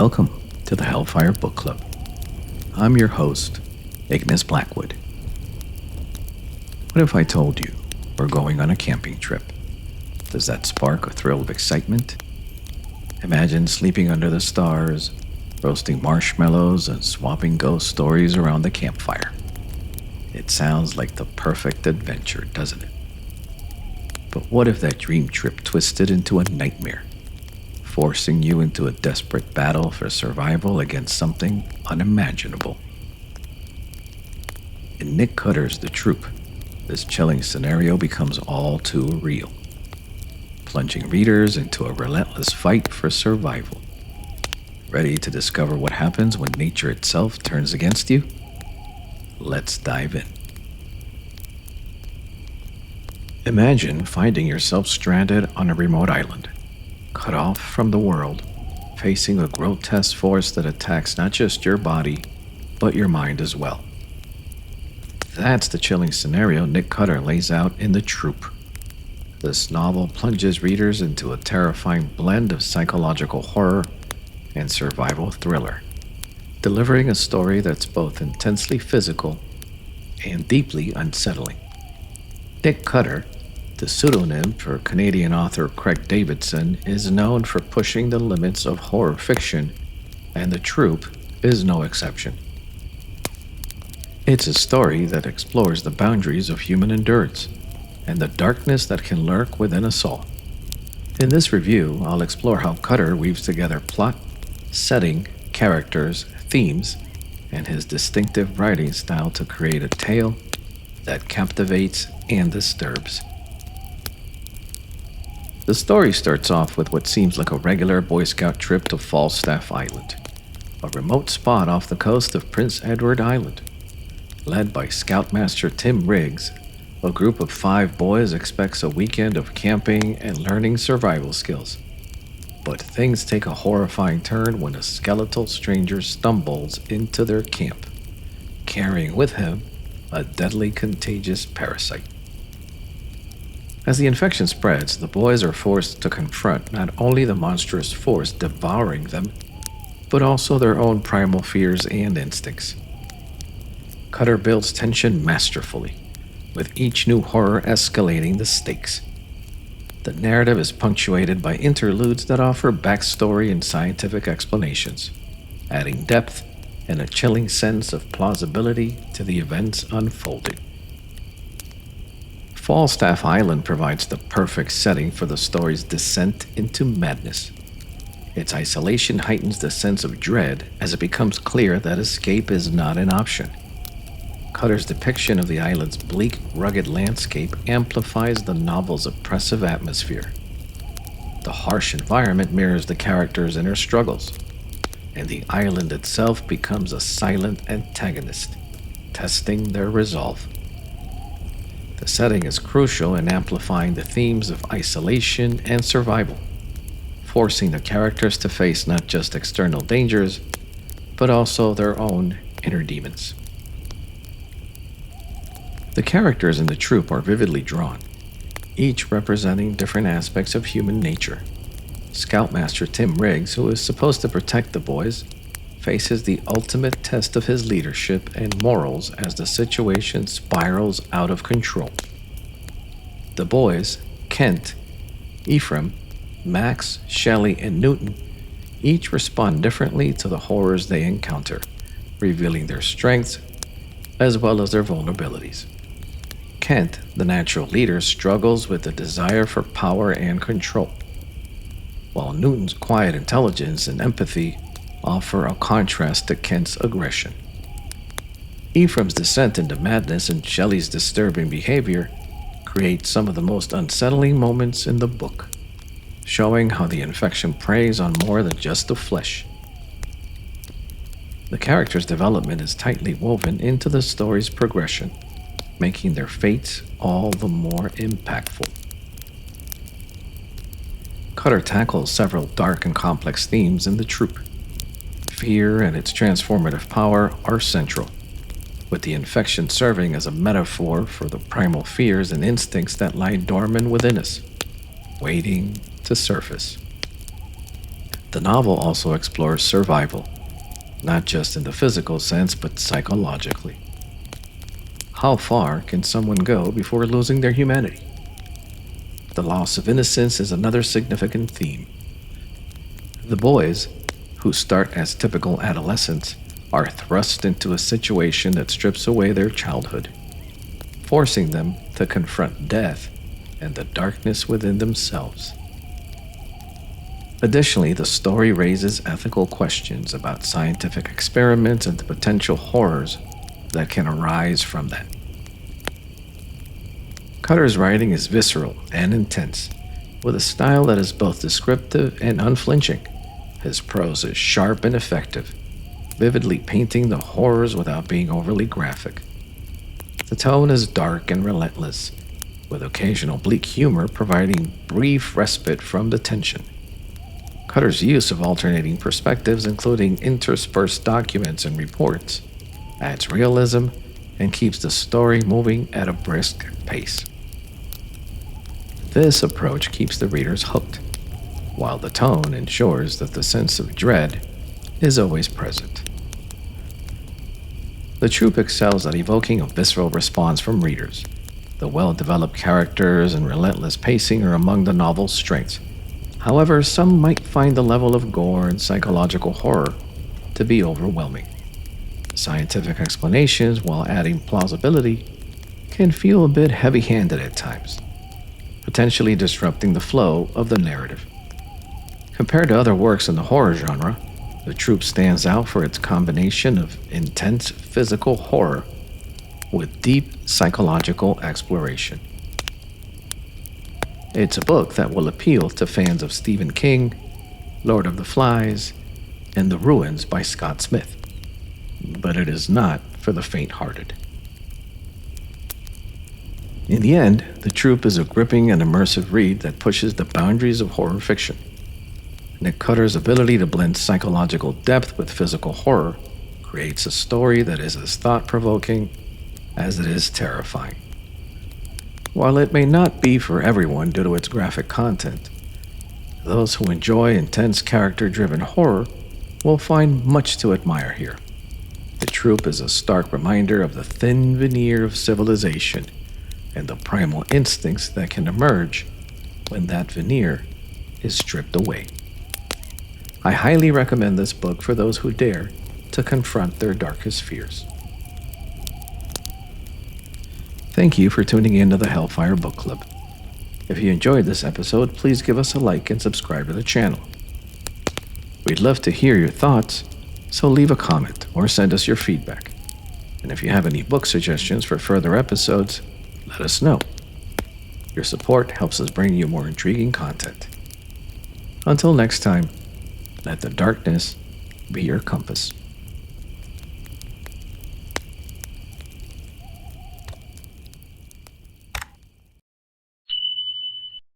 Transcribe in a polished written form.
Welcome to the Hellfire Book Club. I'm your host, Ignis Blackwood. What if I told you we're going on a camping trip? Does that spark a thrill of excitement? Imagine sleeping under the stars, roasting marshmallows, and swapping ghost stories around the campfire. It sounds like the perfect adventure, doesn't it? But what if that dream trip twisted into a nightmare, forcing you into a desperate battle for survival against something unimaginable? In Nick Cutter's The Troop, this chilling scenario becomes all too real, plunging readers into a relentless fight for survival. Ready to discover what happens when nature itself turns against you? Let's dive in. Imagine finding yourself stranded on a remote island, cut off from the world, facing a grotesque force that attacks not just your body, but your mind as well. That's the chilling scenario Nick Cutter lays out in The Troop. This novel plunges readers into a terrifying blend of psychological horror and survival thriller, delivering a story that's both intensely physical and deeply unsettling. Nick Cutter, the pseudonym for Canadian author Craig Davidson, is known for pushing the limits of horror fiction, and The Troop is no exception. It's a story that explores the boundaries of human endurance and the darkness that can lurk within us all. In this review, I'll explore how Cutter weaves together plot, setting, characters, themes, and his distinctive writing style to create a tale that captivates and disturbs. The story starts off with what seems like a regular Boy Scout trip to Falstaff Island, a remote spot off the coast of Prince Edward Island. Led by Scoutmaster Tim Riggs, a group of 5 boys expects a weekend of camping and learning survival skills. But things take a horrifying turn when a skeletal stranger stumbles into their camp, carrying with him a deadly contagious parasite. As the infection spreads, the boys are forced to confront not only the monstrous force devouring them, but also their own primal fears and instincts. Cutter builds tension masterfully, with each new horror escalating the stakes. The narrative is punctuated by interludes that offer backstory and scientific explanations, adding depth and a chilling sense of plausibility to the events unfolding. Falstaff Island provides the perfect setting for the story's descent into madness. Its isolation heightens the sense of dread as it becomes clear that escape is not an option. Cutter's depiction of the island's bleak, rugged landscape amplifies the novel's oppressive atmosphere. The harsh environment mirrors the characters' inner struggles, and the island itself becomes a silent antagonist, testing their resolve. The setting is crucial in amplifying the themes of isolation and survival, forcing the characters to face not just external dangers, but also their own inner demons. The characters in The Troop are vividly drawn, each representing different aspects of human nature. Scoutmaster Tim Riggs, who is supposed to protect the boys, faces the ultimate test of his leadership and morals as the situation spirals out of control. The boys, Kent, Ephraim, Max, Shelley, and Newton, each respond differently to the horrors they encounter, revealing their strengths as well as their vulnerabilities. Kent, the natural leader, struggles with the desire for power and control, while Newton's quiet intelligence and empathy offer a contrast to Kent's aggression. Ephraim's descent into madness and Shelley's disturbing behavior create some of the most unsettling moments in the book, showing how the infection preys on more than just the flesh. The characters' development is tightly woven into the story's progression, making their fates all the more impactful. Cutter tackles several dark and complex themes in The Troop. Fear and its transformative power are central, with the infection serving as a metaphor for the primal fears and instincts that lie dormant within us, waiting to surface. The novel also explores survival, not just in the physical sense, but psychologically. How far can someone go before losing their humanity? The loss of innocence is another significant theme. The boys, who start as typical adolescents, are thrust into a situation that strips away their childhood, forcing them to confront death and the darkness within themselves. Additionally, the story raises ethical questions about scientific experiments and the potential horrors that can arise from that. Cutter's writing is visceral and intense, with a style that is both descriptive and unflinching. His prose is sharp and effective, vividly painting the horrors without being overly graphic. The tone is dark and relentless, with occasional bleak humor providing brief respite from the tension. Cutter's use of alternating perspectives, including interspersed documents and reports, adds realism and keeps the story moving at a brisk pace. This approach keeps the readers hooked, while the tone ensures that the sense of dread is always present. The troupe excels at evoking a visceral response from readers. The well-developed characters and relentless pacing are among the novel's strengths. However, some might find the level of gore and psychological horror to be overwhelming. Scientific explanations, while adding plausibility, can feel a bit heavy-handed at times, potentially disrupting the flow of the narrative. Compared to other works in the horror genre, the troupe stands out for its combination of intense physical horror with deep psychological exploration. It's a book that will appeal to fans of Stephen King, Lord of the Flies, and The Ruins by Scott Smith, but it is not for the faint-hearted. In the end, The Troupe is a gripping and immersive read that pushes the boundaries of horror fiction. Nick Cutter's ability to blend psychological depth with physical horror creates a story that is as thought-provoking as it is terrifying. While it may not be for everyone due to its graphic content, those who enjoy intense character-driven horror will find much to admire here. The Troupe is a stark reminder of the thin veneer of civilization and the primal instincts that can emerge when that veneer is stripped away. I highly recommend this book for those who dare to confront their darkest fears. Thank you for tuning in to the Hellfire Book Club. If you enjoyed this episode, please give us a like and subscribe to the channel. We'd love to hear your thoughts, so leave a comment or send us your feedback. And if you have any book suggestions for further episodes, let us know. Your support helps us bring you more intriguing content. Until next time, let the darkness be your compass.